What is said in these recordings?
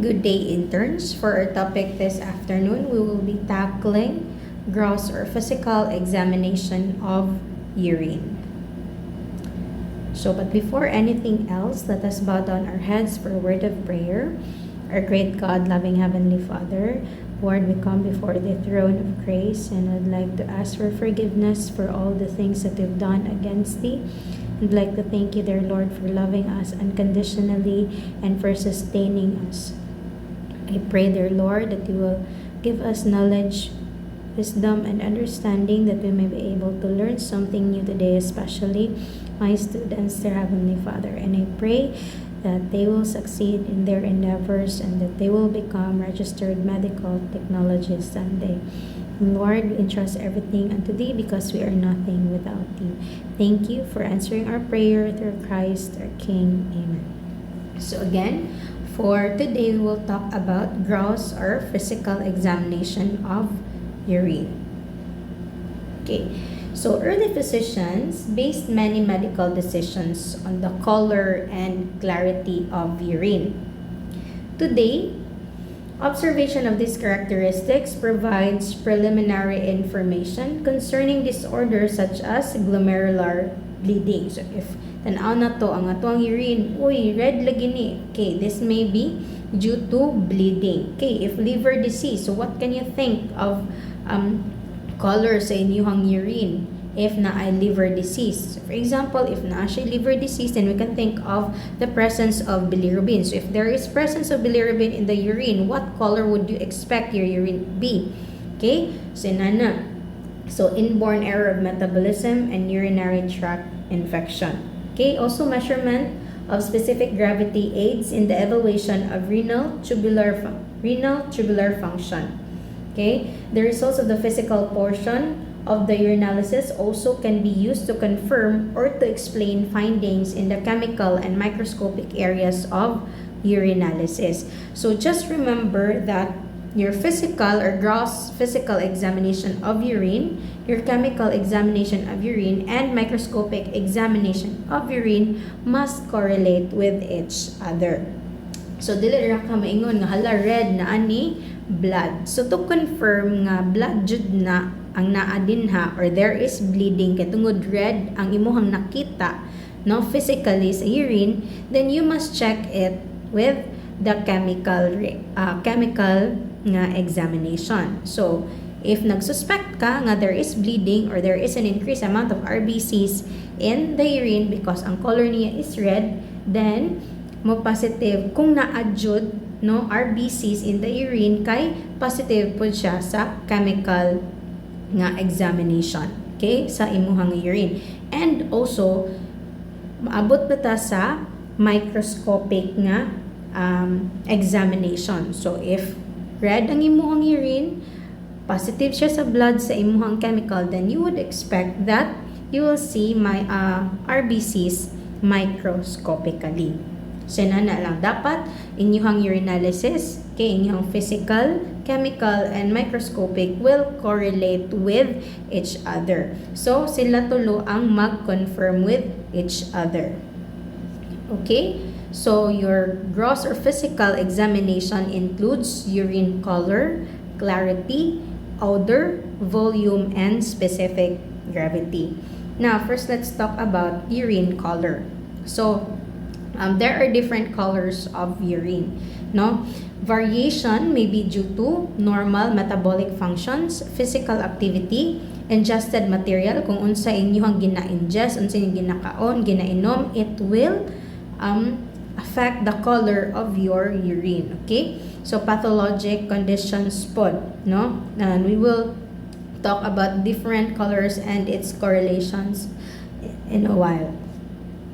Good day, interns. For our topic this afternoon, we will be tackling gross or physical examination of urine. But before anything else, let us bow down our heads for a word of prayer. Our great God, loving Heavenly Father, Lord, we come before the throne of grace, and I'd like to ask for forgiveness for all the things that we've done against Thee. I'd like to thank You, dear Lord, for loving us unconditionally and for sustaining us. I pray, dear Lord, that You will give us knowledge, wisdom, and understanding, that we may be able to learn something new today, especially my students, dear Heavenly Father. And I pray that they will succeed in their endeavors and that they will become registered medical technologists someday. Lord, we entrust everything unto Thee because we are nothing without Thee. Thank You for answering our prayer through Christ our King. Amen. So again, for today, we will talk about gross or physical examination of urine. Okay, so early physicians based many medical decisions on the color and clarity of urine. Today, observation of these characteristics provides preliminary information concerning disorders such as glomerular bleeding. So if tanaw na to ang atong urine, red lagi ni. Okay, this may be due to bleeding. Okay, if liver disease, so what can you think of color sa inyong urine if na ay liver disease? For example, if na siya liver disease, then we can think of the presence of bilirubin. So if there is presence of bilirubin in the urine, what color would you expect your urine be? Okay, so nana. So inborn error of metabolism and urinary tract infection. Okay, also measurement of specific gravity aids in the evaluation of renal tubular function. Okay, the results of the physical portion of the urinalysis also can be used to confirm or to explain findings in the chemical and microscopic areas of urinalysis. So just remember that your physical or gross physical examination of urine, your chemical examination of urine, and microscopic examination of urine must correlate with each other. So dili ra ka maingon nga hala red na ani blood. So to confirm nga blood jud na ang naa dinha or there is bleeding katungod red ang imuhang nakita physically sa urine, then you must check it with the chemical nga examination. So if nagsuspect ka nga there is bleeding or there is an increased amount of RBCs in the urine because ang color niya is red, then mo positive kung naa-jud RBCs in the urine, kay positive po siya sa chemical nga examination, okay, sa imuhang urine. And also maabot na ta sa microscopic nga examination. So if red ang imuhang urine, positive siya sa blood sa imuhang chemical, then you would expect that you will see my RBCs microscopically. So na lang dapat inyong urinalysis, okay, inyong physical, chemical, and microscopic will correlate with each other. So sila tulo ang mag-confirm with each other. Okay? So your gross or physical examination includes urine color, clarity, odor, volume, and specific gravity. Now, first let's talk about urine color. So there are different colors of urine. Variation may be due to normal metabolic functions, physical activity, ingested material, kung unsa inyong gina-ingest, unsa inyong ginakaon, ginainom, it will affect the color of your urine. Okay, so pathologic conditions pod, and we will talk about different colors and its correlations in a while.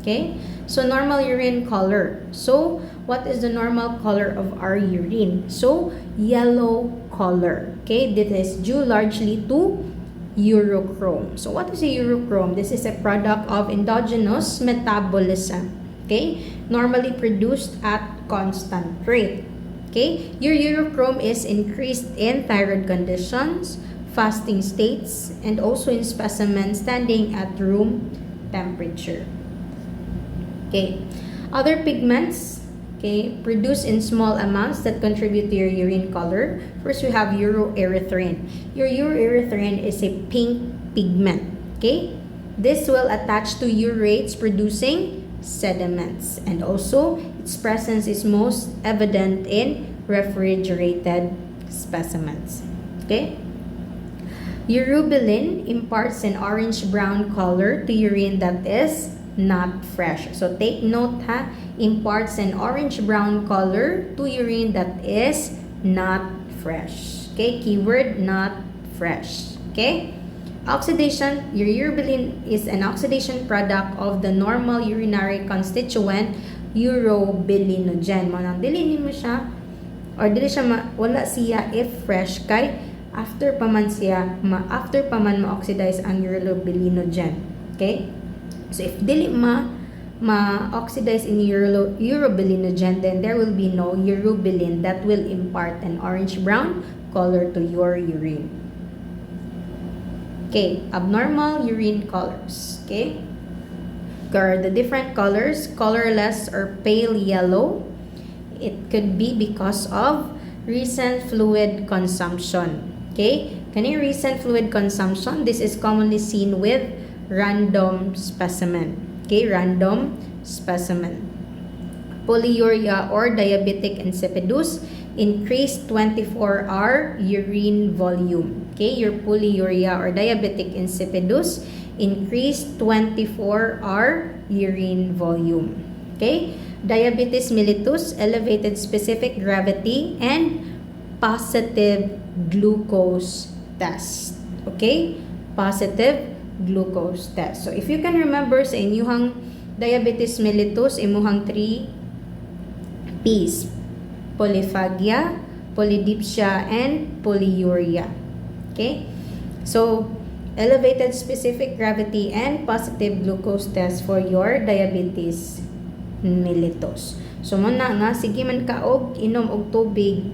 Okay, so normal urine color. So what is the normal color of our urine? So yellow color. Okay, this is due largely to urochrome. So what is a urochrome? This is a product of endogenous metabolism. Okay, normally produced at constant rate. Okay, your urochrome is increased in thyroid conditions, fasting states, and also in specimens standing at room temperature. Okay, other pigments okay, produced in small amounts that contribute to your urine color. First, we have uroerythrin. Your uroerythrin is a pink pigment, okay? This will attach to urates producing sediments, and also its presence is most evident in refrigerated specimens, okay? Urobilin imparts an orange-brown color to urine that is not fresh. So take note ha, imparts an orange-brown color to urine that is not fresh. Okay, keyword not fresh. Okay? Oxidation, your urobilin is an oxidation product of the normal urinary constituent urobilinogen. Manang dili mo siya or dili siya wala siya if fresh kay after pa man ma-oxidize ang urobilinogen. Okay? So if dili ma-oxidize in urobilinogen, then there will be no urobilin that will impart an orange-brown color to your urine. Okay, abnormal urine colors. Okay, there are the different colors, colorless or pale yellow. It could be because of recent fluid consumption. Okay, kani recent fluid consumption, this is commonly seen with random specimen. Okay, random specimen. Polyuria or diabetic insipidus, increased 24-hour urine volume. Okay, your polyuria or diabetic insipidus, increased 24-hour urine volume. Okay, diabetes mellitus, elevated specific gravity and positive glucose test. Okay, positive glucose test. So if you can remember sa inyuhang diabetes mellitus, imuhang 3 P's: polyphagia, polydipsia, and polyuria. Okay? So, elevated specific gravity and positive glucose test for your diabetes mellitus. So, muna nga, sige man ka og inom og tubig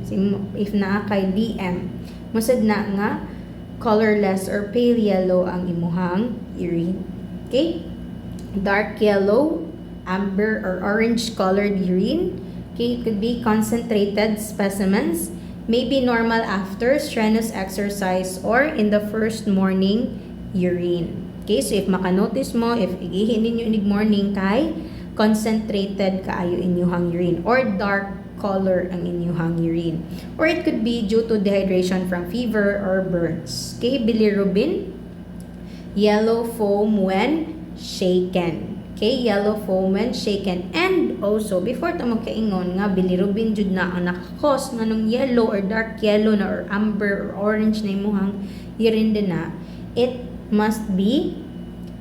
if naa kay DM. Musad na nga, colorless or pale yellow ang imuhang urine. Okay? Dark yellow, amber, or orange colored urine. Okay, it could be concentrated specimens, may be normal after strenuous exercise or in the first morning urine. Okay, so if makanotice mo, if igihin ninyo inig morning kay concentrated kaayo inyuhang urine or dark color ang inyuhang urine. Or it could be due to dehydration from fever or burns. Okay, bilirubin, yellow foam when shaken. Okay, yellow foam when shaken. And also, before ta magkaingon nga bilirubin jud na ang nakakos nga nung yellow or dark yellow na or amber or orange na imuhang urine din na, it must be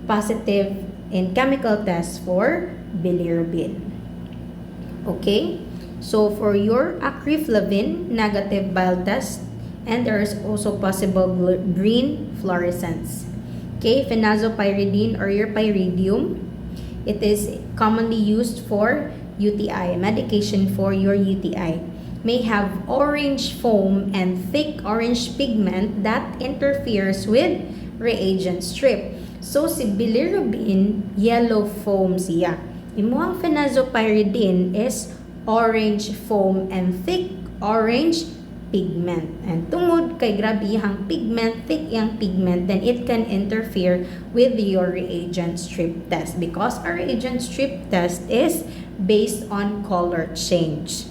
positive in chemical test for bilirubin. Okay? So, for your acriflavin, negative bile test, and there is also possible green fluorescence. Okay, phenazopyridine or your pyridium, it is commonly used for UTI, medication for your UTI. May have orange foam and thick orange pigment that interferes with reagent strip. So, si bilirubin, yellow foam siya. Imuhang phenazopyridine is orange foam and thick orange pigment. And tungod kay grabe yang pigment, thick yang pigment, then it can interfere with your reagent strip test because our reagent strip test is based on color change.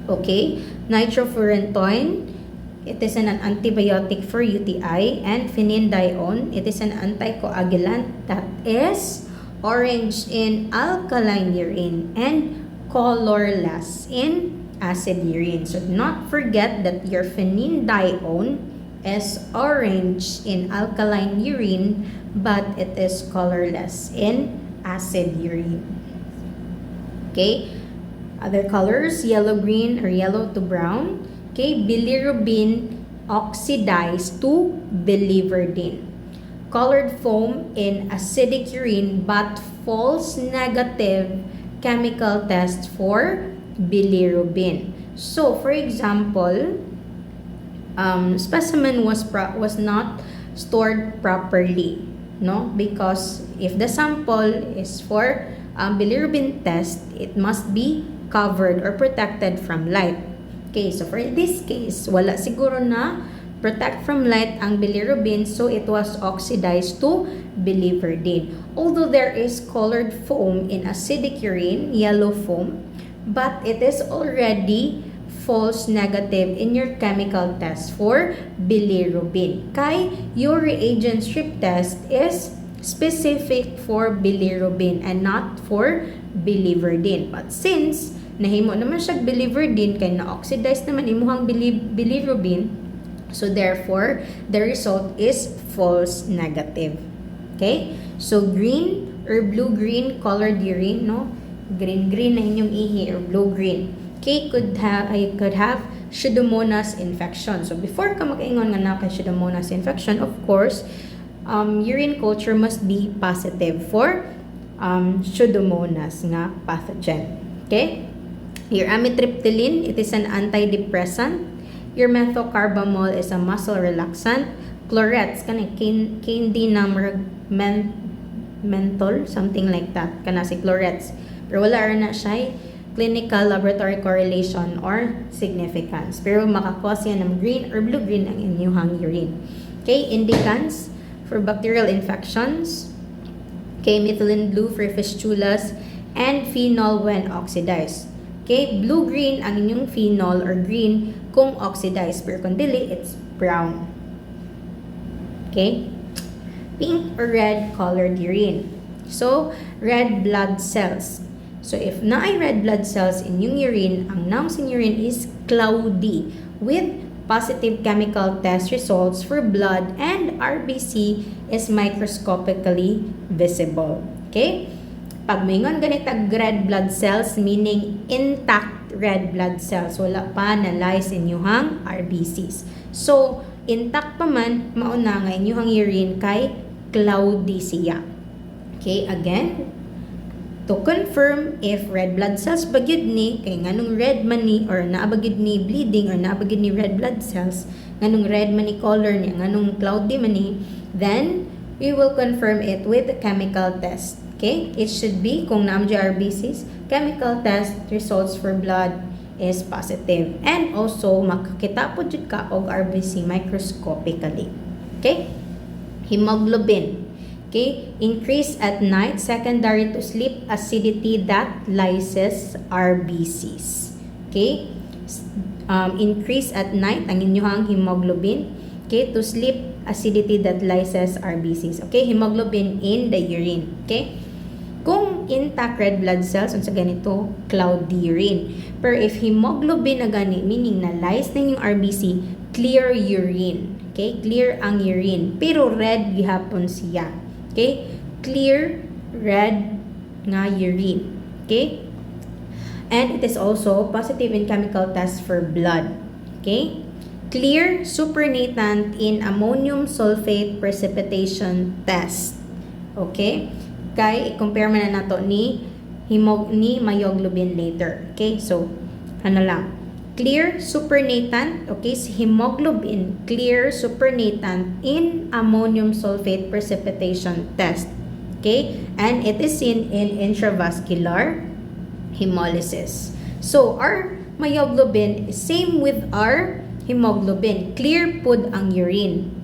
Okay? Nitrofurantoin, it is an antibiotic for UTI, and phenandione, it is an anticoagulant that is orange in alkaline urine and colorless in acid urine. So do not forget that your phenandione is orange in alkaline urine, but it is colorless in acid urine. Okay? Other colors, yellow-green or yellow to brown. Okay? Bilirubin oxidized to biliverdin. Colored foam in acidic urine but false negative chemical test for bilirubin. So, for example, specimen was not stored properly, no? Because if the sample is for bilirubin test, it must be covered or protected from light. Okay, so for this case, wala siguro na protect from light ang bilirubin, so it was oxidized to biliverdin. Although there is colored foam in acidic urine, yellow foam, but it is already false negative in your chemical test for bilirubin. Kay your reagent strip test is specific for bilirubin and not for biliverdin. But since nahimo naman siya biliverdin, kay na-oxidize naman imuhang bilirubin, so therefore, the result is false negative. Okay? So green or blue-green colored urine, no? Green-green na inyong ihi or blue-green. Okay, could have Pseudomonas infection. So before ka makaingon nga na kay Pseudomonas infection, of course, urine culture must be positive for Pseudomonas nga pathogen. Okay? Your amitriptyline, it is an antidepressant. Your methocarbamol is a muscle relaxant. Chlorets, candy na menthol, something like that. Kana si chlorets. Pero wala rin na siya clinical laboratory correlation or significance. Pero makakause yan ng green or blue-green ang inyong urine. Okay, indicants for bacterial infections. Okay, methylene blue for fistulas and phenol when oxidized. Okay, blue-green ang inyong phenol or green kung oxidized. Pero kung dili, it's brown. Okay? Pink or red colored urine. So, red blood cells. So, if naay red blood cells in yung urine, ang names in urine is cloudy with positive chemical test results for blood and RBC is microscopically visible. Okay? Pag mayingon ganitag red blood cells, meaning intact red blood cells, wala pa na lies inyuhang RBCs. So, intact pa man, mauna nga inyuhang urine kay cloudy siya. Okay, again, to confirm if red blood cells bagyod ni, kay nganong red man ni, or naabagyod ni bleeding, or naabagyod ni red blood cells, nganong red man ni color niya, nganong cloudy man ni, then, we will confirm it with the chemical test. Okay? It should be, kung naamdya RBCs, chemical test results for blood is positive. And also, makakita po dyan ka og RBC microscopically. Okay? Hemoglobin. Okay? Increase at night, secondary to sleep acidity that lyses RBCs. Okay? Increase at night ang inyong hemoglobin. Okay? To sleep acidity that lyses RBCs. Okay? Hemoglobin in the urine. Okay? Kung intact red blood cells, unsa ganito, cloudy urine. Pero if hemoglobin na gani, meaning na lyse na yung RBC, clear urine. Okay? Clear ang urine. Pero red gihapon siya. Okay? Clear red nga urine. Okay? And it is also positive in chemical test for blood. Okay? Clear supernatant in ammonium sulfate precipitation test. Okay? Kay i-compare man na nato ni myoglobin later. Okay? So, ano lang. Clear supernatant, okay, si hemoglobin, clear supernatant in ammonium sulfate precipitation test. Okay? And it is seen in intravascular hemolysis. So, our myoglobin is same with our hemoglobin. Clear pod ang urine.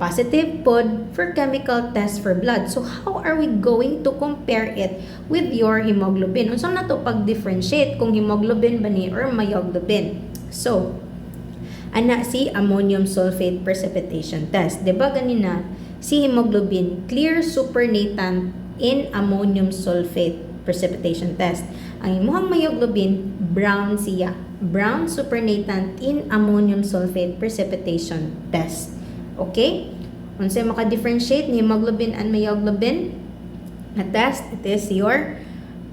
Positive pod for chemical test for blood. So, how are we going to compare it with your hemoglobin? Unsa na to pag-differentiate kung hemoglobin ba ni or myoglobin? So, ana si ammonium sulfate precipitation test. Diba ganina, si hemoglobin, clear supernatant in ammonium sulfate precipitation test. Ang imuhang myoglobin, brown siya. Brown supernatant in ammonium sulfate precipitation test. Okay? Unsay maka-differentiate ni hemoglobin and myoglobin na test? It is your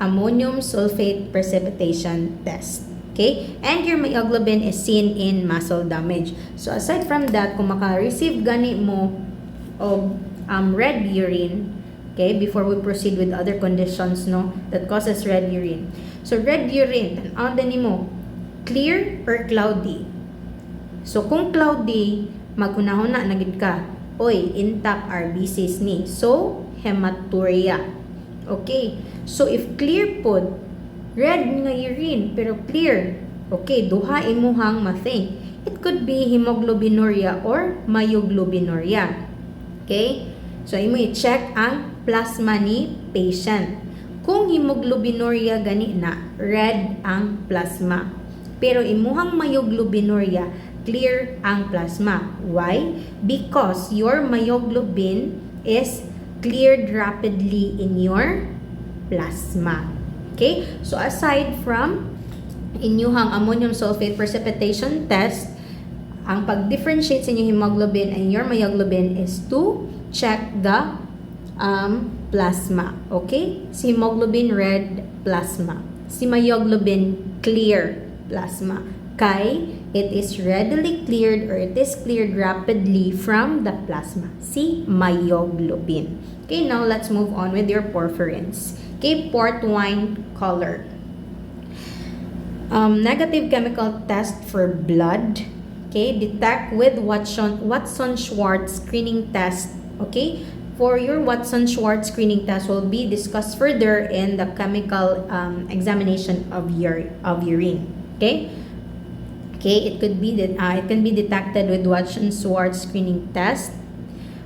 ammonium sulfate precipitation test. Okay? And your myoglobin is seen in muscle damage. So, aside from that, kung maka-receive gani mo of red urine, okay, before we proceed with other conditions, no, that causes red urine. So, red urine, tanaw din mo, clear or cloudy? So, kung cloudy, magunahuna na gid ka, oy, intact RBCs ni. So, hematuria. Okay. So, if clear pod, red nga urine pero clear. Okay, duha imuhang ma-think. It could be hemoglobinuria or myoglobinuria. Okay? So imo i-check ang plasma ni patient. Kung hemoglobinuria gani na, red ang plasma. Pero imuhang myoglobinuria, clear ang plasma. Why? Because your myoglobin is cleared rapidly in your plasma. Okay? So aside from inyuhang ammonium sulfate precipitation test, ang pag-differentiate sa inyong hemoglobin and your myoglobin is to check the plasma. Okay? Si hemoglobin, red plasma. Si myoglobin, clear plasma. Kay, it is readily cleared or it is cleared rapidly from the plasma. Si myoglobin. Okay, now let's move on with your porphyrins. Okay, port wine color. Negative chemical test for blood. Okay, detect with Watson-Schwartz screening test. Okay, for your Watson-Schwartz screening test will be discussed further in the chemical examination of urine. Okay, it could be that it can be detected with Watson-Schwartz screening test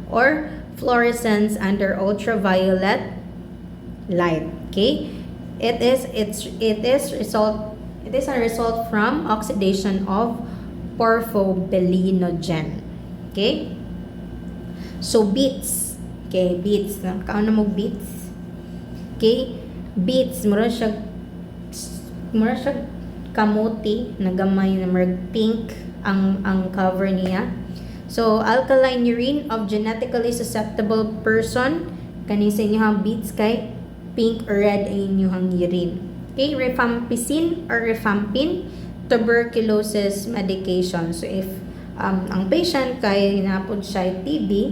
or fluorescence under ultraviolet light. Okay, it is a result from oxidation of porphobelinogen. Okay? So, beets. Okay, beets. Kaon na mo beets? Okay? Beets. Mura siya kamuti na gamay na pink ang cover niya. So, alkaline urine of genetically susceptible person. Kani sa inyong beets kay pink or red ang inyong urine. Okay, rifampicin or rifampin, tuberculosis medication. So if ang patient kay napod siya TB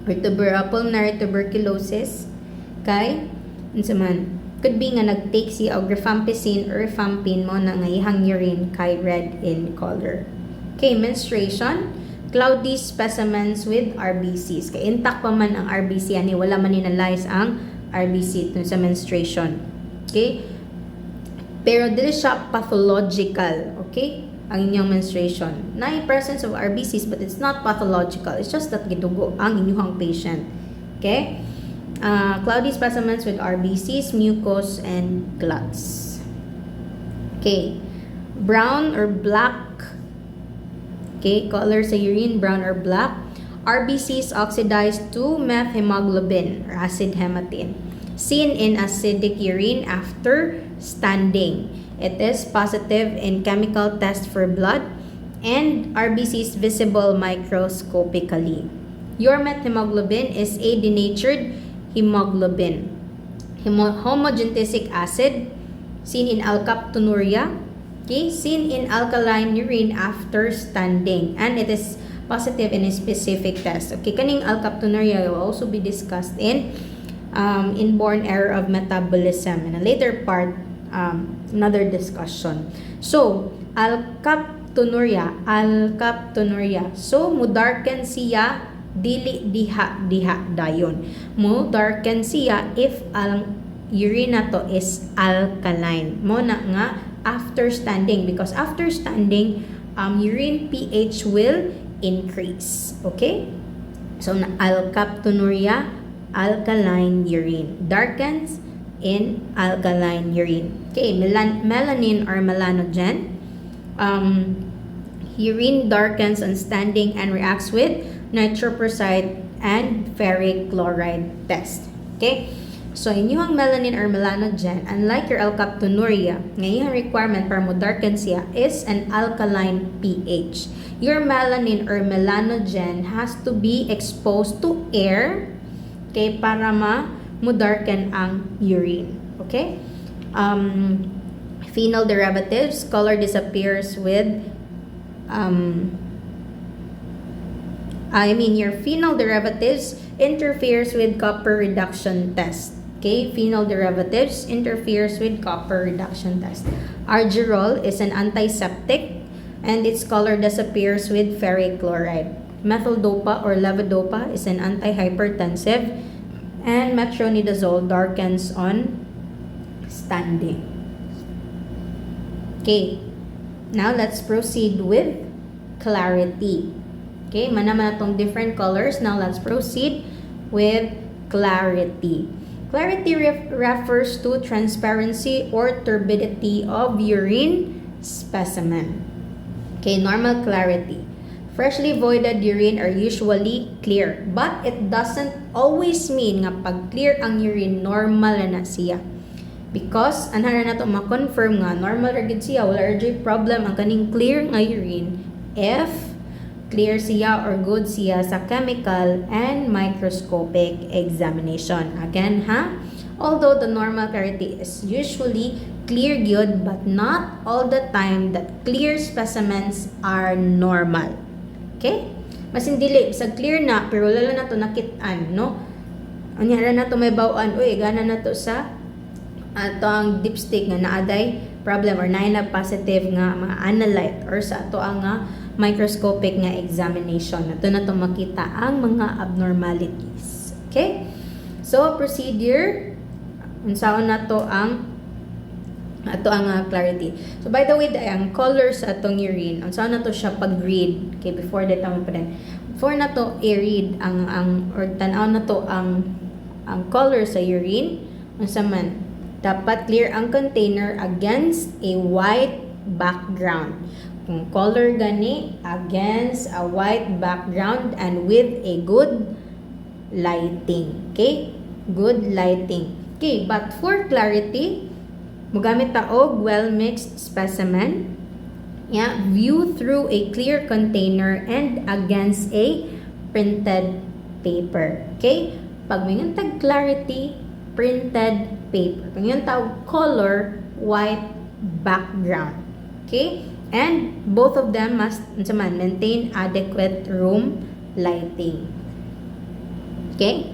or pulmonary tuberculosis kay man could be nga nagtake siya og rifampicin or rifampin mo na nga ihang urine kay red in color. Okay, menstruation, cloudy specimens with RBCs. Kay intact pa man ang RBC ani wala man analyze ang RBC sa menstruation. Okay? Pero dili siya pathological, okay? Ang inyong menstruation. Na presence of RBCs but it's not pathological. It's just that gidugo ang inyong patient. Okay? Cloudy specimens with RBCs, mucus, and clots. Okay. Brown or black. Okay, color sa urine, brown or black. RBCs oxidized to methemoglobin or acid hematine. Seen in acidic urine after standing. It is positive in chemical test for blood and RBCs visible microscopically. Your methemoglobin is a denatured hemoglobin. Homogenesic acid seen in alkaptonuria. Okay, seen in alkaline urine after standing, and it is positive in a specific test. Okay, kaning alkaptonuria will also be discussed in inborn error of metabolism in a later part, another discussion. So, alkaptonuria. So, mudarken siya dili diha dayon. Mudarken siya if ang urine nato is alkaline. Mo na nga after standing, because after standing urine pH will increase. Okay? So, alkaptonuria, alkaline urine. Darkens in alkaline urine. Okay, melanin or melanogen. Urine darkens on standing and reacts with nitroprusside and ferric chloride test. Okay? So, inyong melanin or melanogen, unlike your alkaptonuria, ngayong requirement para mo darken siya is an alkaline pH. Your melanin or melanogen has to be exposed to air, okay, para mudarken ang urine. Okay? Phenol derivatives, color disappears with your phenol derivatives interferes with copper reduction test. Okay, phenol derivatives interferes with copper reduction test. Argyrol is an antiseptic and its color disappears with ferric chloride. Methyl dopa or levodopa is an antihypertensive, and metronidazole darkens on standing. Okay, now let's proceed with clarity. Okay, manaman itong different colors. Now let's proceed with clarity. Clarity refers to transparency or turbidity of urine specimen. Okay, normal clarity. Freshly voided urine are usually clear, but it doesn't always mean nga pag clear ang urine, normal na siya. Because, anhara na ito ma-confirm nga, normal ra gid siya, wala ra problem ang kaning clear nga urine if clear siya or good siya sa chemical and microscopic examination. Again, although the normal clarity is usually clear good, but not all the time that clear specimens are normal. Okay? Mas dili sa clear na, pero lalo na to nakit-an, no? Anyara na to may bawaan, uy, gana na to sa ato ang dipstick nga naaday problem or na positive nga mga analyte or sa ato ang microscopic nga examination. Ato na to makita ang mga abnormalities. Okay? So, procedure, unsaon na to ang clarity. So, by the way, ang color sa atong urine, unsaon na to siya pag-read. Okay, before that naman pa rin. Before na to i-read or tanaw na to ang color sa urine, unsa man, dapat clear ang container against a white background. Kung color gani, against a white background and with a good lighting. Okay? Good lighting. Okay, but for clarity, mugamit ta og well-mixed specimen. Yeah, view through a clear container and against a printed paper. Okay? Pag may tag clarity, printed paper. Pag yung tawag color, white background. Okay? And both of them must maintain adequate room lighting. Okay?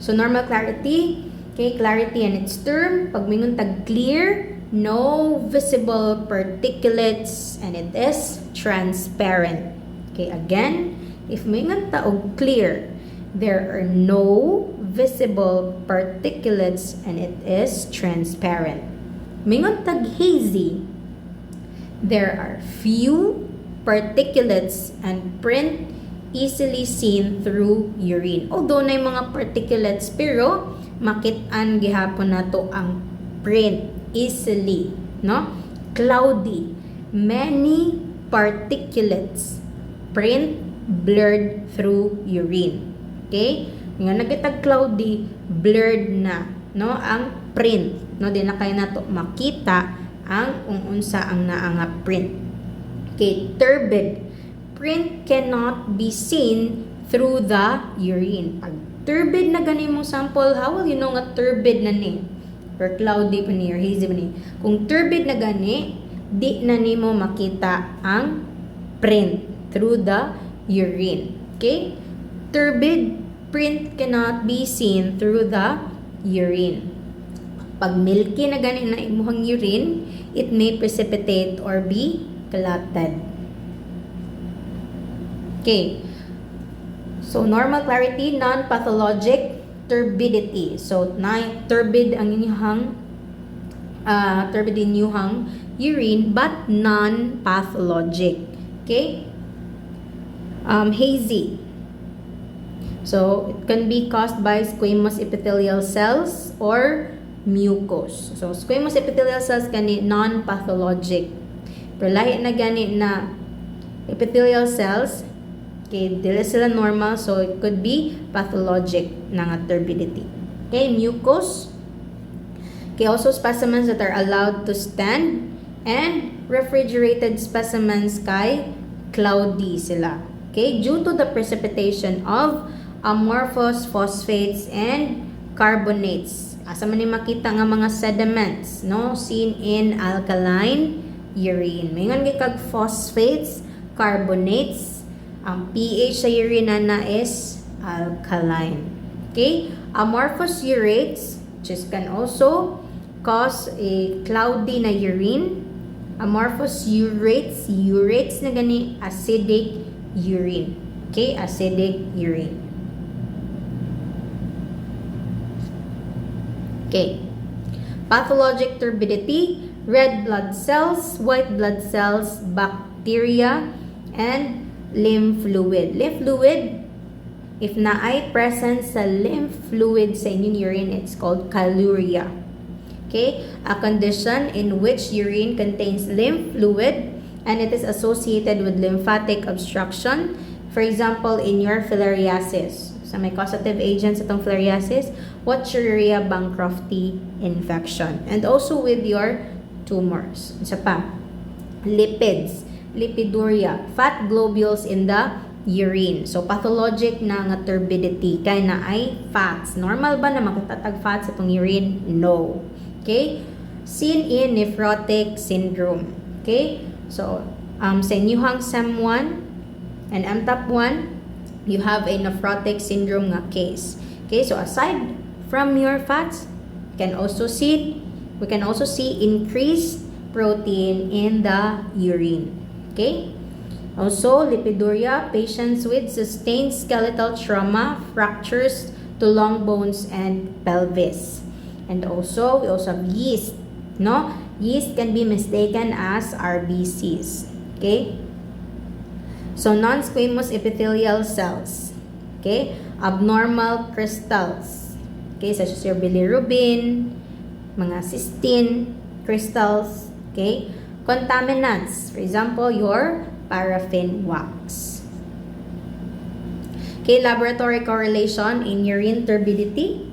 So, normal clarity. Okay, clarity and its term. Pag may tag clear, no visible particulates, and it is transparent. Okay, again, if may taog clear, there are no visible particulates and it is transparent. Mingon tag hazy, there are few particulates and print easily seen through urine. Although na mga particulates, pero makit-an gihapon nato ang print easily, no? Cloudy, many particulates, print blurred through urine. Okay? Nga nagitag cloudy, blurred na, no, ang print, no, di na kay nato makita ang unsa ang naanga print. Okay, turbid, print cannot be seen through the urine. Pag turbid na gani mong sample, how will you know nga turbid na ni or cloudy pa ni or hazy pa ni? Kung turbid na gani, di na nimo makita ang print through the urine. Okay, turbid, print cannot be seen through the urine. Pag milky na gani na imuhang urine, it may precipitate or be clotted. Okay. So, normal clarity, non-pathologic turbidity. So, turbid ang inyong turbid in inyong urine but non-pathologic. Okay? Hazy. So, it can be caused by squamous epithelial cells or mucus. So, squamous epithelial cells gani non-pathologic. Pero lahi na gani na epithelial cells, okay, dili sila normal, so it could be pathologic na nga turbidity. Okay, mucus. Okay, also specimens that are allowed to stand and refrigerated specimens kay cloudy sila. Okay, due to the precipitation of amorphous phosphates and carbonates. Asa man ni makita nga mga sediments, no, seen in alkaline urine. Mingon kag phosphates, carbonates, ang pH sa urine na is alkaline. Okay? Amorphous urates, which can also cause a cloudy na urine. Amorphous urates na gani acidic urine. Okay? Acidic urine. Okay. Pathologic turbidity red blood cells, white blood cells, bacteria, and lymph fluid. Lymph fluid, if na ay present sa lymph fluid sa inyong urine, it's called chaluria. Okay? A condition in which urine contains lymph fluid and it is associated with lymphatic obstruction. For example, in your filariasis. So may causative agents itong filariasis, Watcheria bancrofti infection. And also with your tumors. Isa pa, lipids, lipiduria, fat globules in the urine. So pathologic na nga turbidity kay na ay fats. Normal ba na makatatag fats itong urine? No. Okay? Seen in nephrotic syndrome. Okay? So, sa inyuhang SEM1 and MTAP1, you have a nephrotic syndrome nga case. Okay? So, aside from your fats, we can also see increased protein in the urine. Okay? Also, lipiduria, patients with sustained skeletal trauma, fractures to long bones and pelvis. And also, we also have yeast. No? Yeast can be mistaken as RBCs. Okay? So, non-squamous epithelial cells. Okay? Abnormal crystals. Okay? Such as your bilirubin, mga cystine crystals. Okay? Contaminants. For example, your paraffin wax. Okay? Laboratory correlation in urine turbidity.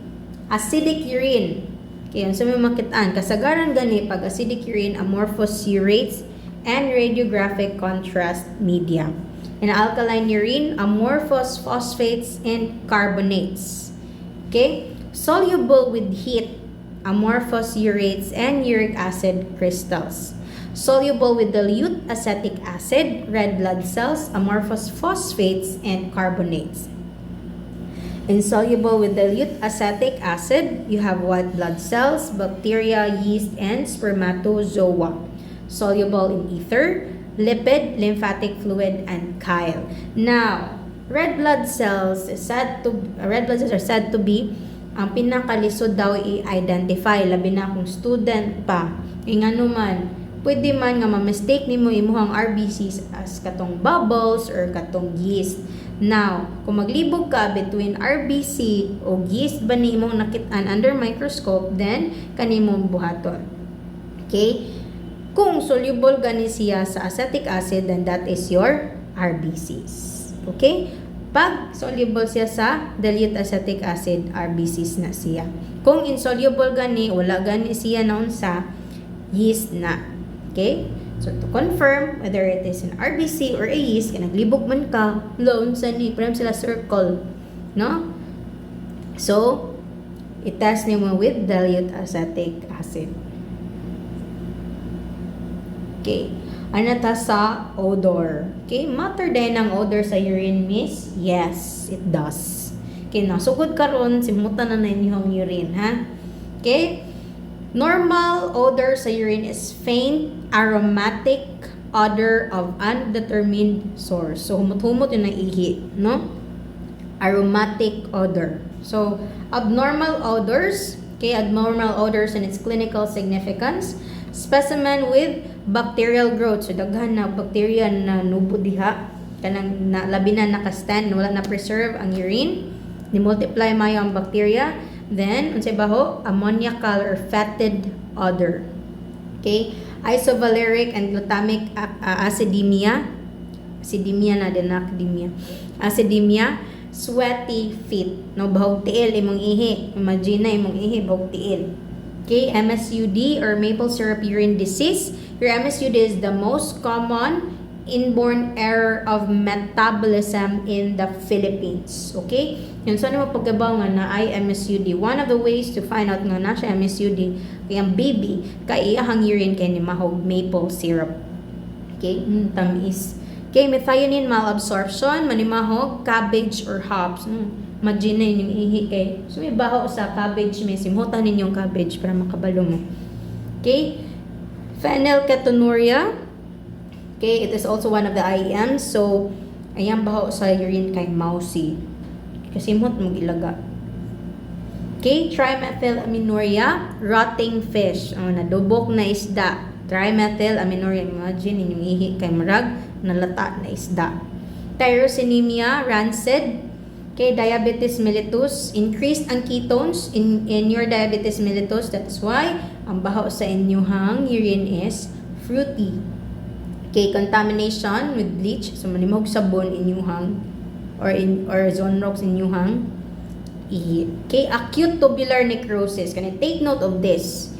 Acidic urine. Okay, yun sa may makitaan. Kasagaran gani pag acidic urine, amorphous urates, and radiographic contrast media. In alkaline urine, amorphous phosphates and carbonates. Okay? Soluble with heat, amorphous urates and uric acid crystals. Soluble with dilute acetic acid, red blood cells, amorphous phosphates, and carbonates. Insoluble with dilute acetic acid, you have white blood cells, bacteria, yeast, and spermatozoa. Soluble in ether, lipid, lymphatic fluid, and chyle. Now, red blood cells are said to be ang pinakalisod daw i-identify, labi na kung student pa. Nga naman, pwede man nga ma-mistake nimo imuhang RBCs as katong bubbles or katong yeast. Now, kung maglibog ka between RBC o yeast ba ni imong nakitaan under microscope, then kanimong buhaton. Okay? Kung soluble gani siya sa acetic acid, then that is your RBCs. Okay? Pag soluble siya sa dilute acetic acid, RBCs na siya. Kung insoluble gani, wala gani siya na unsa, yeast na. Okay? So, to confirm whether it is an RBC or a yeast, kaya naglibog man ka, loan sa ni, parang sila circle. No? So, i-test niyo mo with dilute acetic acid. Okay. Ano ta sa odor? Okay. Matter din ang odor sa urine, miss? Yes, it does. Okay. Nasugod karon simutan na inyong urine, ha? Okay. Normal odor sa urine is faint, aromatic odor of undetermined source. So, humot-humot yun ang ihi, no? Aromatic odor. So, abnormal odors, okay, abnormal odors and its clinical significance. Specimen with bacterial growth. So, daghan na bacteria na nubo diha. Kanang labi na nakastand, wala na preserve ang urine. Ni-multiply mayo ang bacteria. Then, unsay baho? Ammoniacal or fetid odor. Okay? Isovaleric and glutamic acidemia. Acidemia na din, academia. Acidemia, sweaty feet. No, bahog tiil imong ihi. Imagine na imong ihi, bahog tiil. Okay? MSUD or maple syrup urine disease. Your MSUD is the most common inborn error of metabolism in the Philippines. Okay? Yun, so ano pagkabaw nga na ay MSUD. One of the ways to find out nga na siya MSUD, kaya ang baby, kaya iyahang urine kaya ni mahog maple syrup. Okay? Tamis. Okay, methionine malabsorption, manimahog, cabbage or hops. Imagine na yung ihi kay. So, may baho sa cabbage, may simhutan ninyong cabbage para makabalo mo. Okay? Phenylketonuria. Okay, it is also one of the IEMs. So, ayan baho sa urine kay mousy. Kasi mo ilaga. Okay, trimethylaminoria, rotting fish. Nadubok na isda. Trimethylaminoria, imagine inyong ihi kay marag nalata na isda. Tyrosinemia, rancid. Okay, diabetes mellitus, increased ang ketones in your diabetes mellitus. That's why ang baho sa inyong urine is fruity. Okay, contamination with bleach. So manimog sabon inyong or Zonrox inyong ihi. Okay, acute tubular necrosis. Can I take note of this?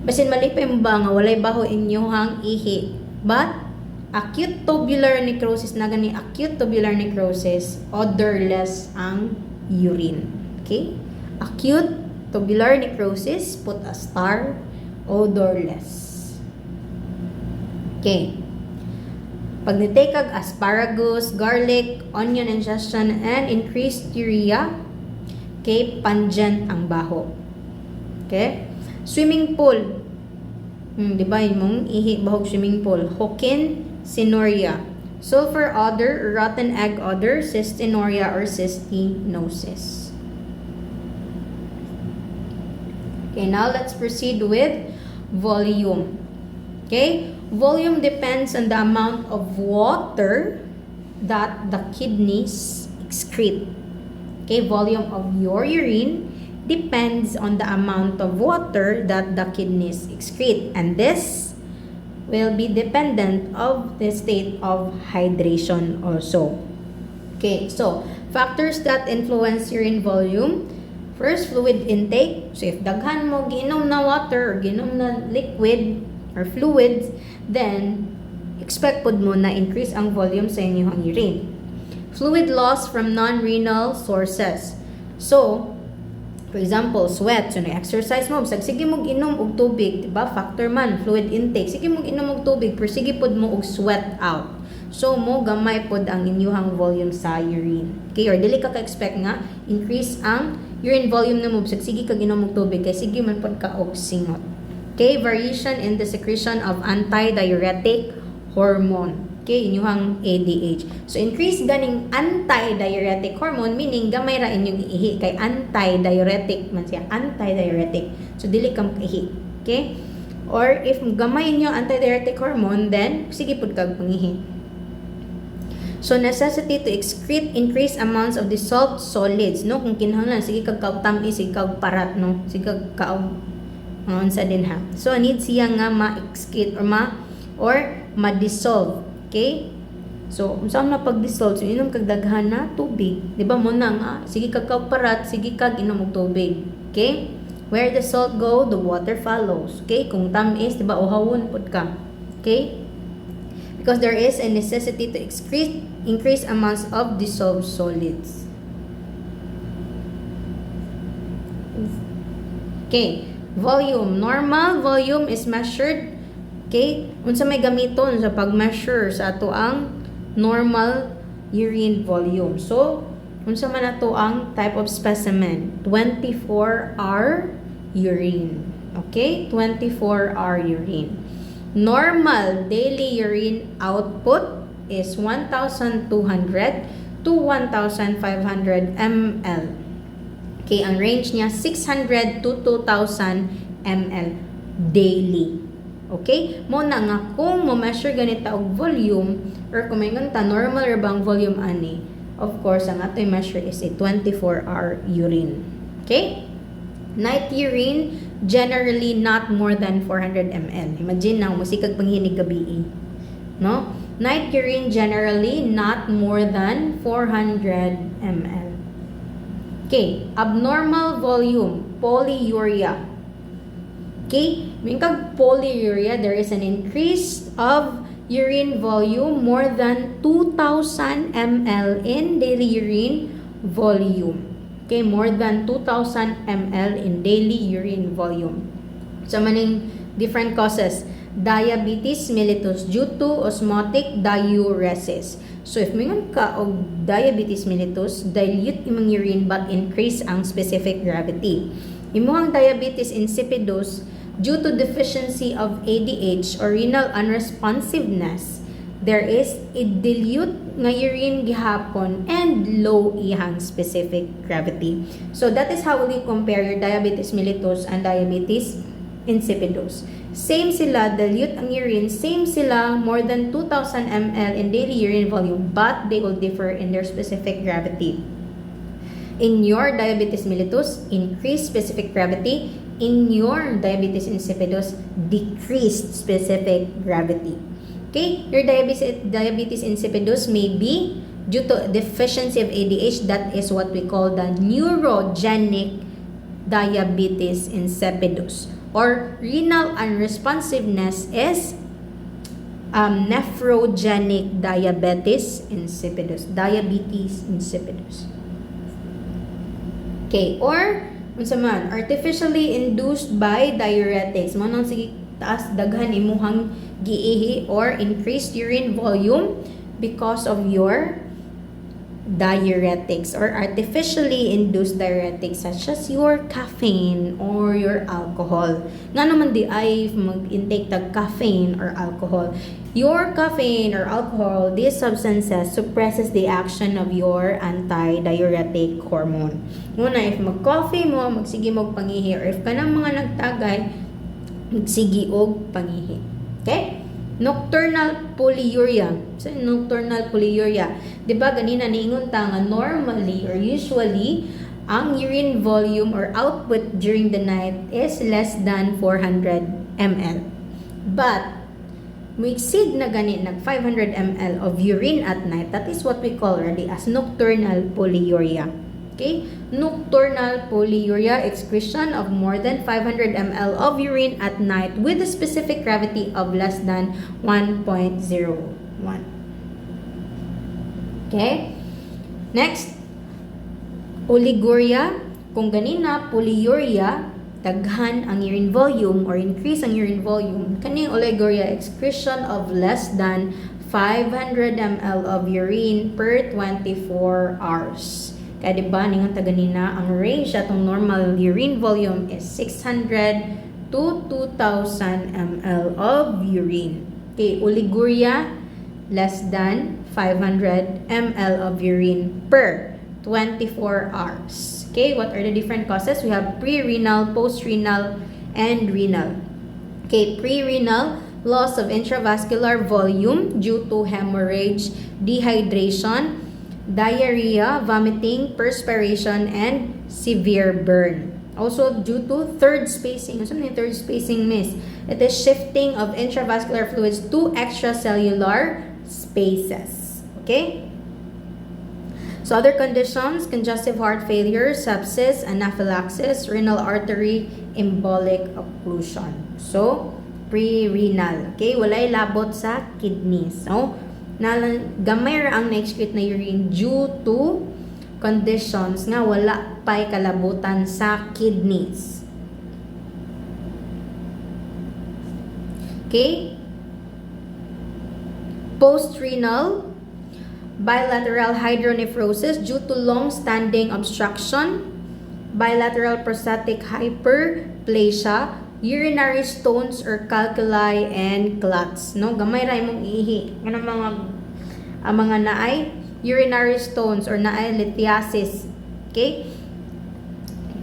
Basin malipay mo ba nga walay baho inyong ihi. But acute tubular necrosis na gani acute tubular necrosis, odorless ang urine. Okay? Acute tubular necrosis, put a star, odorless. Okay. Pag nitake kag asparagus, garlic, onion ingestion, and increased urea, okay, pungent ang baho. Okay? Swimming pool. Di ba yun mong ihi bahog swimming pool? Hokin, cynorrhea. Sulfur odor, rotten egg odor, cystinuria or cystinosis. Okay, now let's proceed with volume. Okay? Volume depends on the amount of water that the kidneys excrete. Okay, volume of your urine depends on the amount of water that the kidneys excrete, and this will be dependent of the state of hydration also. Okay, so factors that influence urine volume. First, fluid intake. So if daghan mo giinom na water or giinom na liquid or fluids, then expect pod mo na increase ang volume sa inyong urine. Fluid loss from non-renal sources. So, for example, sweat. So, na-exercise mo. Sige mo inom og tubig. Diba? Factor man, fluid intake. Sige mo inom og tubig, pero sige pod mo og sweat out. So, mo gamay pod ang inyong volume sa urine. Okay? Or dili ka ka-expect nga, increase ang urine volume na mo. Sige ka inom og tubig, kaya sige man pod ka og singot. Okay? Variation in the secretion of antidiuretic hormone. Okay, inyuhang ADH. So, increase ganing anti-diuretic hormone, meaning gamay ra inyong ihi kay anti-diuretic man siya. Anti-diuretic. So, dili kang ihi. Okay? Or, if gamay inyo anti-diuretic hormone, then, sige pud kag pangihi. So, necessity to excrete increased amounts of dissolved solids. No? Kung kinahanglan, sige kag kaugtami, sige kag parat, no? Sige kag kaug, sa din ha. So, need siya nga ma-excrete or ma-dissolve. Okay? So, saan na pag-dissolve? So, inom kag daghan na tubig. Diba mo na nga? Sige kag parat, sige kag inom og tubig. Okay? Where the salt go, the water follows. Okay? Kung tamis, diba, uhawon pud ka. Okay? Because there is a necessity to increase amounts of dissolved solids. Okay? Volume. Normal volume is measured. Okay? Unsa may gamiton sa pag-measure sa ato ang normal urine volume. So, unsa man ato ang type of specimen? 24-hour urine. Okay? 24-hour urine. Normal daily urine output is 1,200 to 1,500 ml. Okay? Ang range niya 600 to 2,000 ml daily. Okay? Mo na nga kung mo measure ganita og volume or kung may nganta normal ra bang volume ani, of course ang ato measure is a 24-hour urine. Okay? Night urine generally not more than 400 ml. Imagine na musikag panghinig gabi. No? Night urine generally not more than 400 ml. Okay, abnormal volume, polyuria. Okay, when kag polyuria, there is an increase of urine volume more than 2,000 ml in daily urine volume. Okay, more than 2,000 ml in daily urine volume. So, maning different causes. Diabetes mellitus due to osmotic diuresis. So, if mingon ka og diabetes mellitus, dilute imong urine but increase ang specific gravity. Imuhang diabetes insipidus due to deficiency of ADH or renal unresponsiveness, there is a dilute nga urine gihapon and low ihang specific gravity. So that is how we compare your diabetes mellitus and diabetes insipidus. Same sila, dilute ang urine, same sila, more than 2,000 ml in daily urine volume, but they will differ in their specific gravity. In your diabetes mellitus, increased specific gravity. In your diabetes insipidus, decreased specific gravity. Okay, your diabetes insipidus may be due to deficiency of ADH. That is what we call the neurogenic diabetes insipidus. Or renal unresponsiveness is nephrogenic diabetes insipidus. Diabetes insipidus. Okay, or unsa man, artificially induced by diuretics. Manong sige taas daghan imuhang giihi or increased urine volume because of your diuretics or artificially induced diuretics such as your caffeine or your alcohol. Nga naman di ay mag-intake tag caffeine or alcohol. Your caffeine or alcohol, these substances suppresses the action of your anti-diuretic hormone. Muna, if mag-coffee mo, magsige mo pangihi, or if ka ng mga nagtagay, magsige og pangihi. Okay? Nocturnal polyuria. So, nocturnal polyuria. Diba, ganina niingon ta nga normally or usually, ang urine volume or output during the night is less than 400 ml. But, exceed na gani nag 500 ml of urine at night, that is what we call already as nocturnal polyuria. Okay? Nocturnal polyuria, excretion of more than 500 ml of urine at night with a specific gravity of less than 1.01. Okay? Next, oliguria. Kung ganina, polyuria, daghan ang urine volume or increase ang urine volume. Kaning oliguria, excretion of less than 500 ml of urine per 24 hours. Kaya diba, ningon taganina, ang range atong normal urine volume is 600 to 2,000 ml of urine. Okay, oliguria, less than 500 ml of urine per 24 hours. Okay, what are the different causes? We have pre-renal, post-renal, and renal. Okay, pre-renal, loss of intravascular volume due to hemorrhage, dehydration, diarrhea, vomiting, perspiration, and severe burn. Also due to third spacing. Ano yung third spacing, miss? It is shifting of intravascular fluids to extracellular spaces. Okay? So other conditions, congestive heart failure, sepsis, anaphylaxis, renal artery, embolic occlusion. So, pre-renal. Okay? Walay labot sa kidneys. So, gamay ra ang na-excrete na urine due to conditions nga wala pa'y kalabutan sa kidneys. Okay? Post-renal, bilateral hydronephrosis due to long-standing obstruction, bilateral prostatic hyperplasia, urinary stones or calculi and clots. No, gamay ra imong ihi. Ano mga naay urinary stones or naay lithiasis. Okay?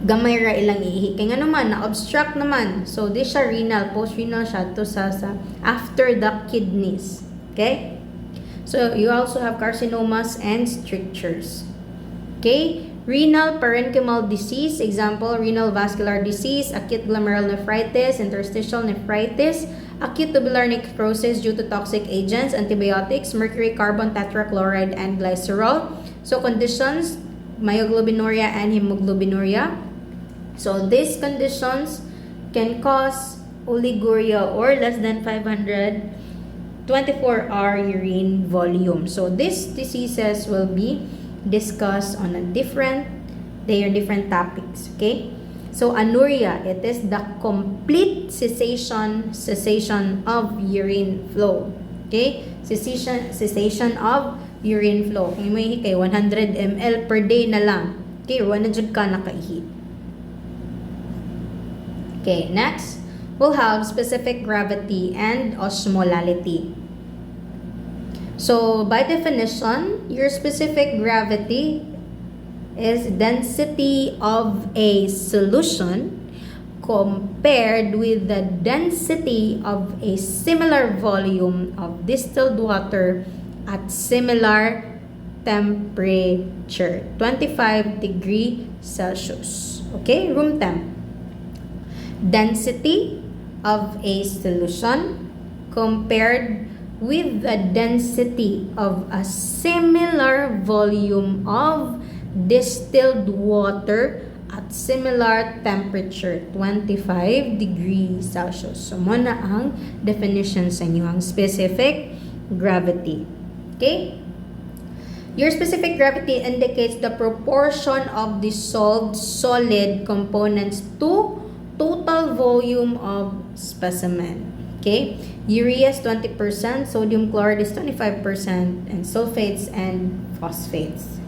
Gamay ra ilang ihi. Kaya nga naman na obstruct naman. So this siya renal, post-renal siya to sa after the kidneys. Okay? So you also have carcinomas and strictures. Okay? Renal parenchymal disease, example, renal vascular disease, acute glomerular nephritis, interstitial nephritis, acute tubular necrosis due to toxic agents, antibiotics, mercury, carbon, tetrachloride, and glycerol. So conditions, myoglobinuria and hemoglobinuria. So these conditions can cause oliguria or less than 500 24-hour urine volume. So these diseases will be discussed on a different topics. Okay? So anuria, it is the complete cessation of urine flow. Okay? Cessation of urine flow. Kung may ihi kay 100 ml per day na lang. Okay, 100 ka nakaihi. Okay, next, we'll have specific gravity and osmolality. So, by definition, your specific gravity is density of a solution compared with the density of a similar volume of distilled water at similar temperature, 25 degrees Celsius. Okay, room temp. Density of a solution compared with the density of a similar volume of distilled water at similar temperature, 25 degrees Celsius. So, muna ang definition sa inyo, ang specific gravity. Okay? Your specific gravity indicates the proportion of dissolved solid components to total volume of specimen. Okay? Urea is 20%, sodium chloride is 25%, and sulfates and phosphates.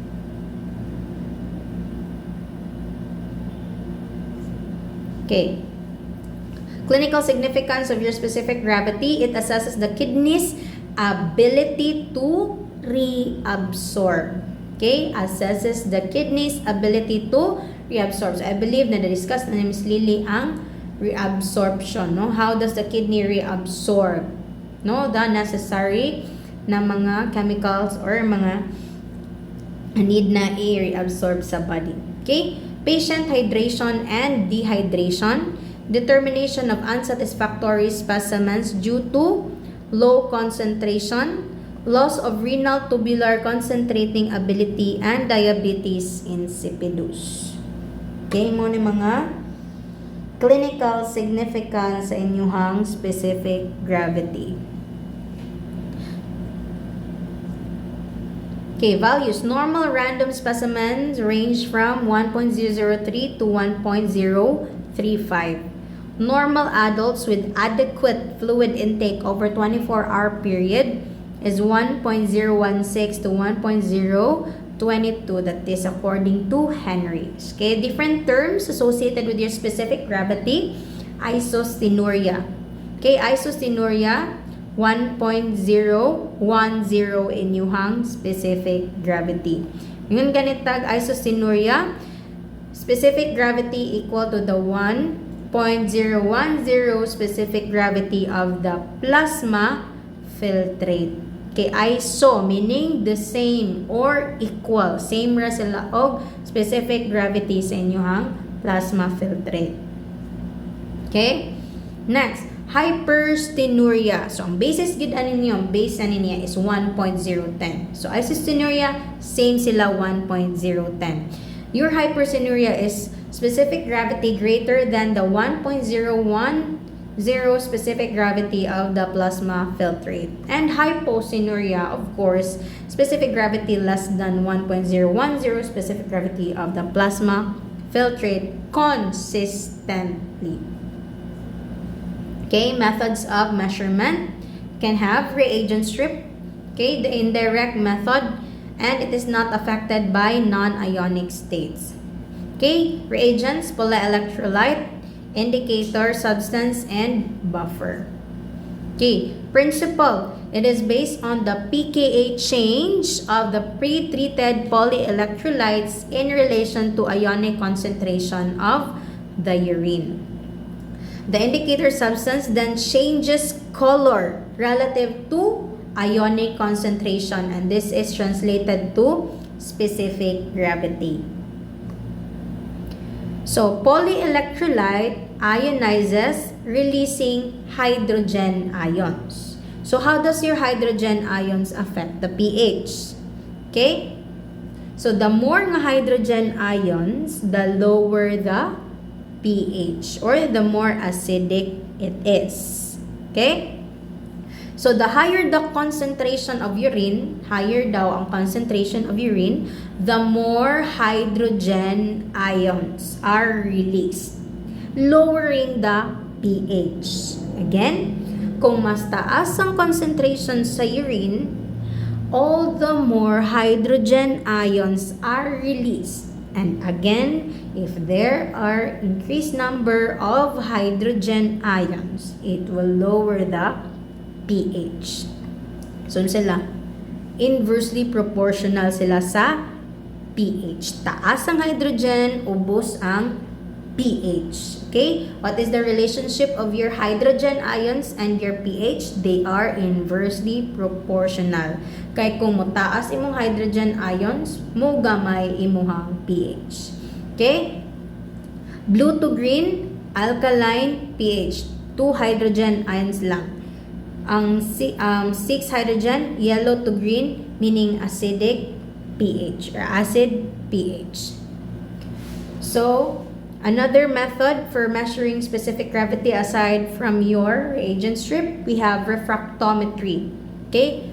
Okay. Clinical significance of your specific gravity, it assesses the kidney's ability to reabsorb. Okay? Assesses the kidney's ability to reabsorb. So, I believe na na-discuss na ni Ms. Lily ang reabsorption. No? How does the kidney reabsorb? No? The necessary na mga chemicals or mga need na i-reabsorb sa body. Okay? Patient hydration and dehydration. Determination of unsatisfactory specimens due to low concentration, loss of renal tubular concentrating ability, and diabetes insipidus. Okay, mo ni mga clinical significance sa inyong specific gravity. Okay, values. Normal random specimens range from 1.003 to 1.035. Normal adults with adequate fluid intake over 24-hour period is 1.016 to 1.022. That is according to Henry's. Okay, different terms associated with your specific gravity. Isostenuria. Okay, isostenuria, 1.010 inyuhang specific gravity. Ngayon ganitag isostenuria, specific gravity equal to the 1.010 specific gravity of the plasma filtrate. Okay, iso meaning the same or equal. Same ra sila og specific gravity sa inyuhang plasma filtrate. Okay? Next, hyperstenuria. So, ang basis gid ani niyo, ang base ani niya is 1.010. So, isostenuria, same sila 1.010. Your hyperstenuria is specific gravity greater than the 1.010 specific gravity of the plasma filtrate. And hypostenuria, of course, specific gravity less than 1.010 specific gravity of the plasma filtrate consistently. Okay, methods of measurement can have reagent strip, okay, the indirect method, and it is not affected by non-ionic states. Okay, reagents, polyelectrolyte, indicator, substance, and buffer. Okay, principle, it is based on the pKa change of the pre-treated polyelectrolytes in relation to ionic concentration of the urine. The indicator substance then changes color relative to ionic concentration, and this is translated to specific gravity. So, polyelectrolyte ionizes, releasing hydrogen ions. So, how does your hydrogen ions affect the pH? Okay? So, the more nga hydrogen ions, the lower the pH or the more acidic it is. Okay? So, the higher the concentration of urine, higher daw ang concentration of urine, the more hydrogen ions are released, lowering the pH. Again, kung mas taas ang concentration sa urine, all the more hydrogen ions are released. And again, if there are increased number of hydrogen ions, it will lower the pH. So, sila, inversely proportional sila sa pH. Taas ang hydrogen, ubos ang pH. Okay? What is the relationship of your hydrogen ions and your pH? They are inversely proportional. Kay kung mataas imong hydrogen ions, mo gamay imuhang pH. Okay? Blue to green, alkaline pH. 2 hydrogen ions lang. Ang 6 hydrogen, yellow to green, meaning acidic pH or acid pH. So, another method for measuring specific gravity aside from your reagent strip, we have refractometry. Okay?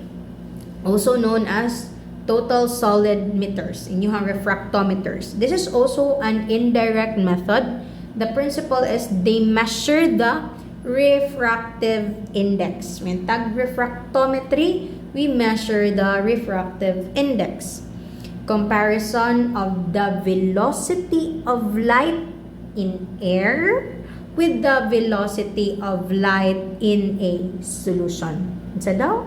Also known as total solid meters. Inyuhang refractometers. This is also an indirect method. The principle is they measure the refractive index. When tag refractometry, we measure the refractive index. Comparison of the velocity of light in air with the velocity of light in a solution. Sa daw?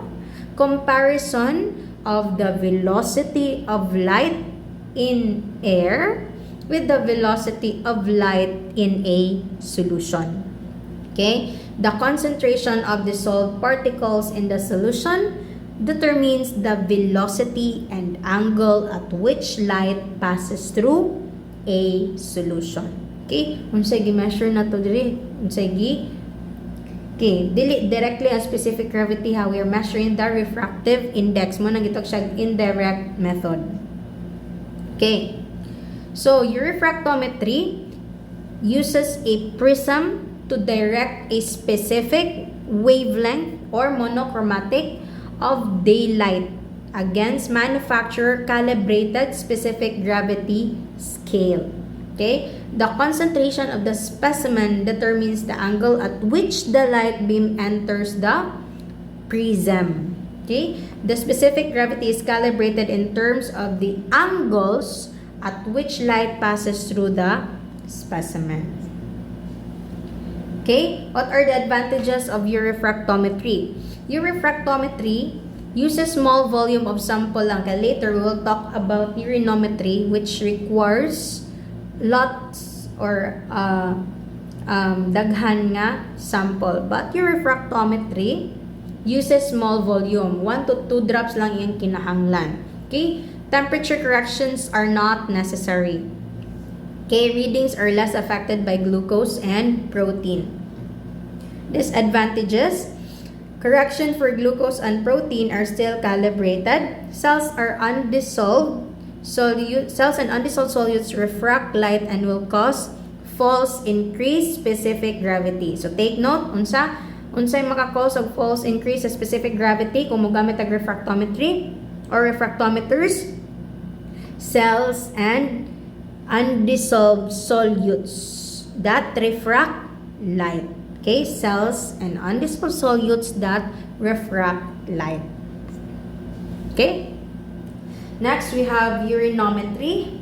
Comparison of the velocity of light in air with the velocity of light in a solution. Okay? The concentration of dissolved particles in the solution determines the velocity and angle at which light passes through a solution. Okay? Unsay gi-measure na to diri? Okay, dili directly a specific gravity how we are measuring the refractive index. Mo nang gitog siya indirect method. Okay. So, your refractometry uses a prism to direct a specific wavelength or monochromatic of daylight against manufacturer calibrated specific gravity scale. Okay? The concentration of the specimen determines the angle at which the light beam enters the prism. Okay? The specific gravity is calibrated in terms of the angles at which light passes through the specimen. Okay? What are the advantages of your refractometry? Your refractometry uses small volume of sample lang. Kaya later, we will talk about urinometry, which requires lots or daghan nga sample. But your refractometry uses small volume. 1 to 2 drops lang yung kinahanglan. Okay? Temperature corrections are not necessary. Okay? Readings are less affected by glucose and protein. Disadvantages: correction for glucose and protein are still calibrated. Cells are undissolved. Cells and undissolved solutes refract light and will cause false increased specific gravity. So take note, unsay maka-cause of false increase sa specific gravity kung mogamit ang refractometry or refractometers? Cells and undissolved solutes that refract light. Okay, cells and undissolved solutes that refract light. Okay? Next, we have urinometry.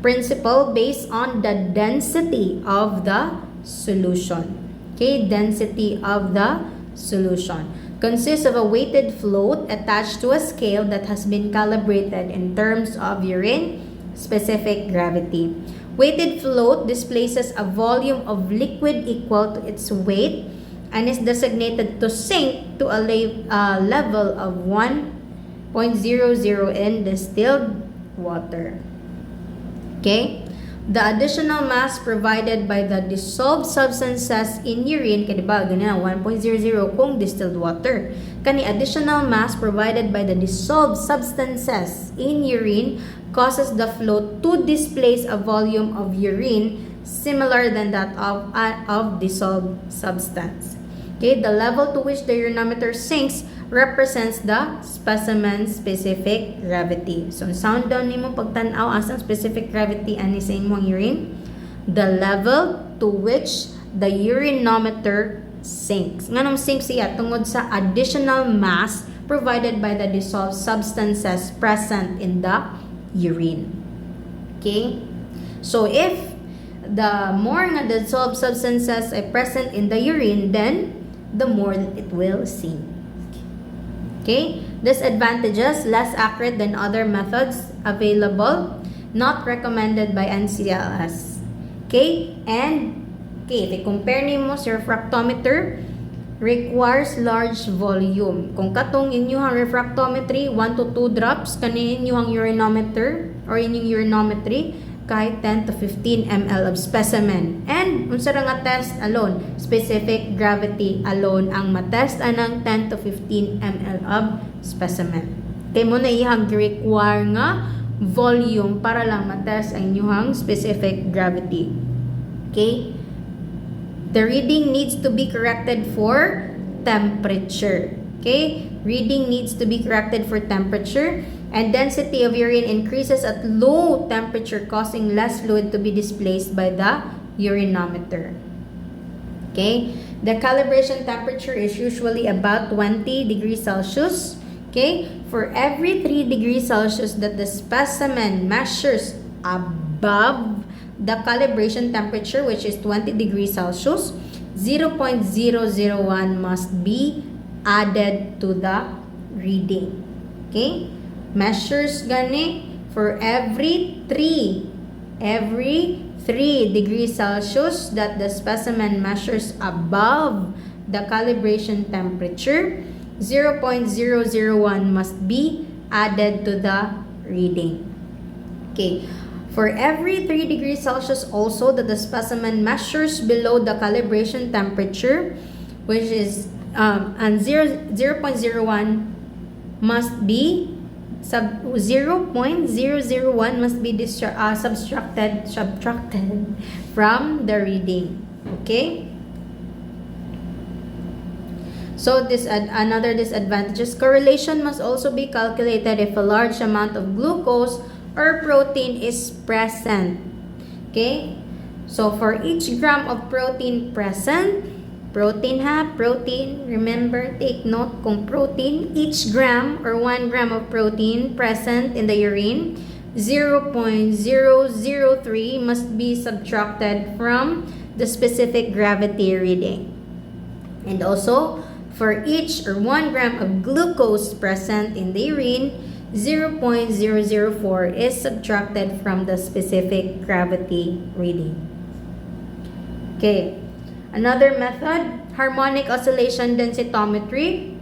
Principle based on the density of the solution. Okay, density of the solution. Consists of a weighted float attached to a scale that has been calibrated in terms of urine specific gravity. Weighted float displaces a volume of liquid equal to its weight and is designated to sink to a level of 1.00 in distilled water. Okay? The additional mass provided by the dissolved substances in urine, kaya diba, ganyan, 1.00 kung distilled water. Kani additional mass provided by the dissolved substances in urine causes the float to displace a volume of urine similar than that of dissolved substance. Okay, the level to which the urinometer sinks represents the specimen-specific gravity. So, sound down nimo pagtanaw asang specific gravity ani sa imong urine. The level to which the urinometer sinks. Nganong sink siya tungod sa additional mass provided by the dissolved substances present in the urine. Okay? So, if the more nga dissolved substances are present in the urine, then the more it will sink. Okay? Disadvantages: less accurate than other methods available, not recommended by NCLS. Okay? And, okay, if compare nimo sa refractometer, requires large volume. Kung katong inyong refractometry, 1 to 2 drops, kani inyong urinometer or inyong urinometry, kahit 10 to 15 ml of specimen. And, unsa ra nga test alone? Specific gravity alone ang matest anang 10 to 15 ml of specimen. Kay mo na ihang require nga volume para lang matest ang inyong specific gravity. Okay? The reading needs to be corrected for temperature. Okay? Reading needs to be corrected for temperature. And density of urine increases at low temperature, causing less fluid to be displaced by the urinometer. Okay? The calibration temperature is usually about 20 degrees Celsius. Okay? For every 3 degrees Celsius that the specimen measures above the calibration temperature, which is 20 degrees Celsius, 0.001 must be added to the reading. Okay? Measures gani for every 3 degrees Celsius that the specimen measures above the calibration temperature, 0.001 must be added to the reading. Okay. For every 3 degrees Celsius also that the specimen measures below the calibration temperature, which is and 0.01 must be 0.001 must be subtracted from the reading. Okay? So another disadvantages: correlation must also be calculated if a large amount of glucose or protein is present. Okay? So for each gram of protein present, protein, remember, take note kung protein, each gram or 1 gram of protein present in the urine, 0.003 must be subtracted from the specific gravity reading. And also, for each or 1 gram of glucose present in the urine, 0.004 is subtracted from the specific gravity reading. Okay. Another method, harmonic oscillation densitometry.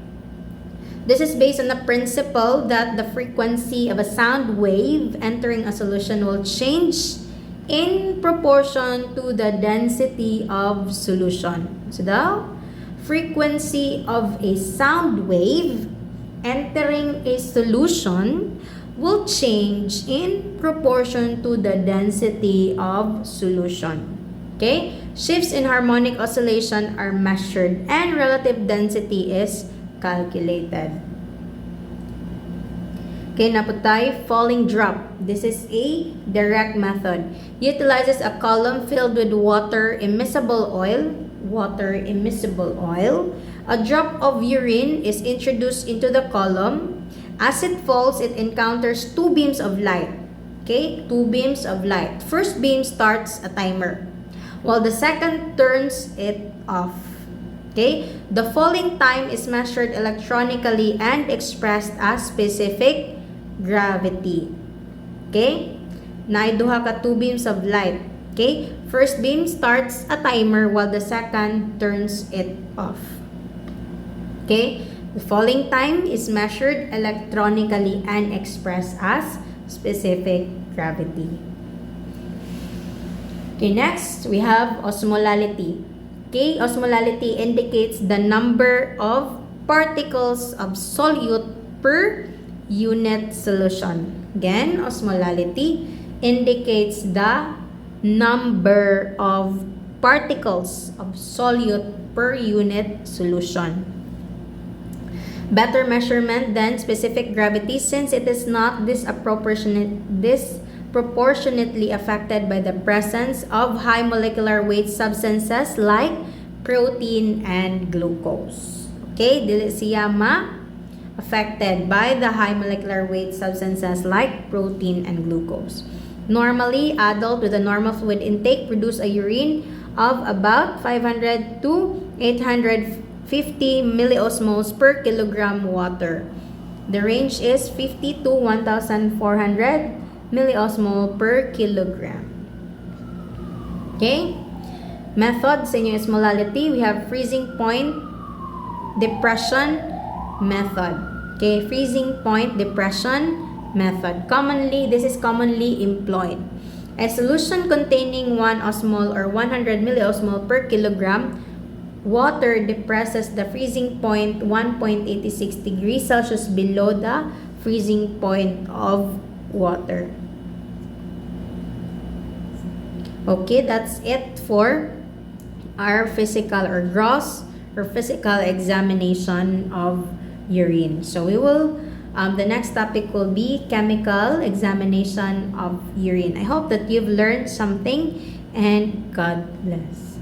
This is based on the principle that the frequency of a sound wave entering a solution will change in proportion to the density of solution. So the frequency of a sound wave entering a solution will change in proportion to the density of solution. Okay? Shifts in harmonic oscillation are measured and relative density is calculated. Okay, naputay, falling drop. This is a direct method. Utilizes a column filled with water immiscible oil. A drop of urine is introduced into the column. As it falls, it encounters 2 beams of light. Okay, 2 beams of light. First beam starts a timer, while the second turns it off. Okay? The falling time is measured electronically and expressed as specific gravity. Okay? Naiduha ka 2 beams of light. Okay? First beam starts a timer while the second turns it off. Okay? The falling time is measured electronically and expressed as specific gravity. Okay, next, we have osmolality. Okay, osmolality indicates the number of particles of solute per unit solution. Again, osmolality indicates the number of particles of solute per unit solution. Better measurement than specific gravity since it is not disproportionately affected by the presence of high molecular weight substances like protein and glucose. Okay, dili siya affected by the high molecular weight substances like protein and glucose. Normally, adult with a normal fluid intake produce a urine of about 500 to 850 milliosmoles per kilogram water. The range is 50 to 1,400 milliosmol per kilogram. Okay? Method sa inyong osmolality, we have freezing point, depression, method. Okay, freezing point, depression, method. This is commonly employed. A solution containing 1 osmol or 100 milliosmol per kilogram water depresses the freezing point 1.86 degrees Celsius below the freezing point of water. Okay, that's it for our physical or gross or physical examination of urine. So we will, the next topic will be chemical examination of urine. I hope that you've learned something, and God bless.